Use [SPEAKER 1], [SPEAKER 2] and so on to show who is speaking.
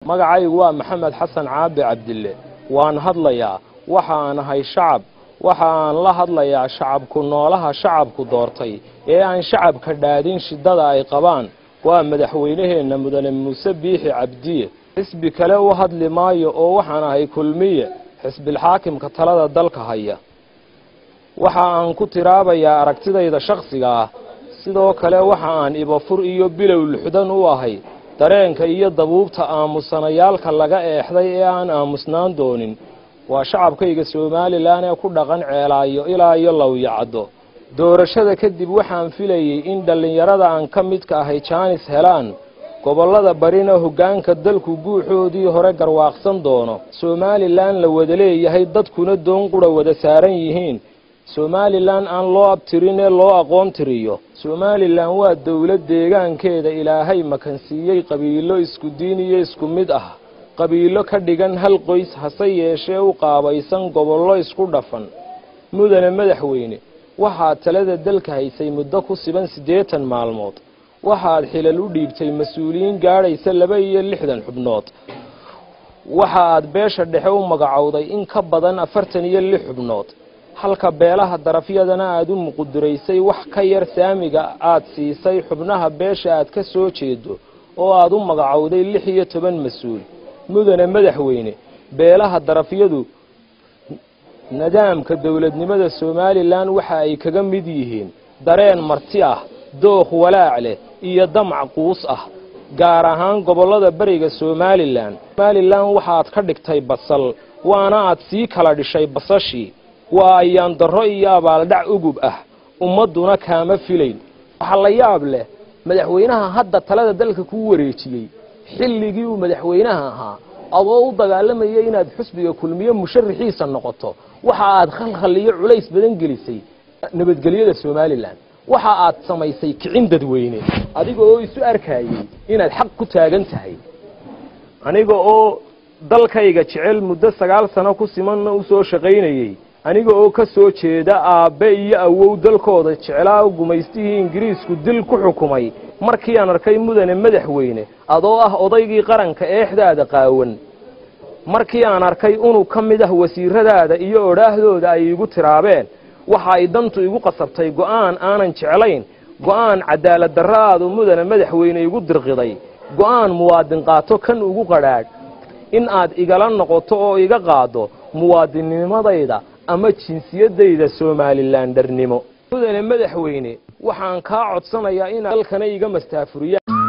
[SPEAKER 1] magacaygu waa Maxamed Xasan Caabi Cabdille waan hadlayaa waxaan ahay shacab waxaan la hadlayaa shacabku noolaha shacabku doortay ee aan shacabka dhaadin shidada ay qabaan waa madaxweynaheena mudane Muuse Biixi Cabdiye xisbi kale u hadli maayo oo waxaan ahay kulmiye xisbil xaakimka talada dalka haya waxa aan ku tiraabayaa aragtidayda shakhsiga ah sidoo kale waxa aan ibafur iyo bilow luxdan u ahay dareenka iyo dabuubta aamusanayaalka laga eexday ee aan aamusnaan doonin waa shacabkayga Soomaaliland ee ku dhaqan ceelaayo ilaa iyo Lawyacado doorashada kadib waxaan filayay in dhalinyarada aan ka midka ahay Jaanis helaan gobolada barina hoggaanka dalku guuxoodii hore garwaaqsan doono Soomaaliland la wada leeyahay dadkuna doon qura wada saaran yihiin Soomaaliland aan loo abtirin ee loo aqoon tiriyo Soomaaliland waa dawlad deegaankeeda Ilaahay makansiiyay qabiilo isku diin iyo isku mid ah qabiilo ka dhigan hal qoys hase yeeshee u qaabaysan gobollo isku dhafan mudane madaxweyne waxaad talada dalka haysay muddo ku siban 80 maalmood waxaad xilal u dhiibtay mas'uuliyiin gaadhaysa 62 xubnood waxaad beesha dhexe u magacowday in ka badan 46 xubnood halka beelaha darafyadana aad u muqdiraysay wax ka yar saamiga aad siisay xubnaha beesha aad ka soo jeedo oo aad u magacowday 16 mas'uul mudane madaxweyne beelaha darafyadu nidaamka dawladnimada Soomaaliland waxa ay kaga mid yihiin dareen marti ah dooq walaac leh iyo damac quus ah gaar ahaan gobolada bariga Soomaaliland waxaad ka dhigtay basal waana aad sii kala dhishay basashii waa ayaan darro iyo abaaldhac ugub ah ummaduna kaama filayn waxa la yaab leh madaxweynaha hadda talada dalka ku wareejiyay xilligii uu madaxweynaha ahaa adoo u dagaalamayay inaad xusbiga kulmiye musharaxiisa noqoto waxa aad khalkhal iyo culays badan gelisay nabadgelyada Soomaaliland waxa aad samaysay kicin dadweyne adiga oo isu arkayay inaad xaq ku taagan tahay aniga oo dalkayga jecel muddo 9 sano ku siman u soo shaqaynayay aniga oo ka soo jeeda aabe iyo awow dalkooda jeclaa gumaystii Ingiriisku dil ku xukumay markii aan arkay mudane madaxweyne adoo ah odaygii qaranka eexdaada qaawan markii aan arkay inuu ka mid ah wasiiradaada iyo odhaahdooda ay igu tiraabeen waxa ay dantu igu qasabtay go'aan aanan jeclayn go'aan cadaalad darraadu mudane madaxweyne igu dirqiday go'aan muwaadin qaato kan ugu qadhaadh in aad igala noqoto oo iga qaado muwaadinimadayda ama jinsiyadayda Soomaaliland darnimo mudane madaxweyne waxaan ka codsanayaa in dalkana iga mastaafuriyaa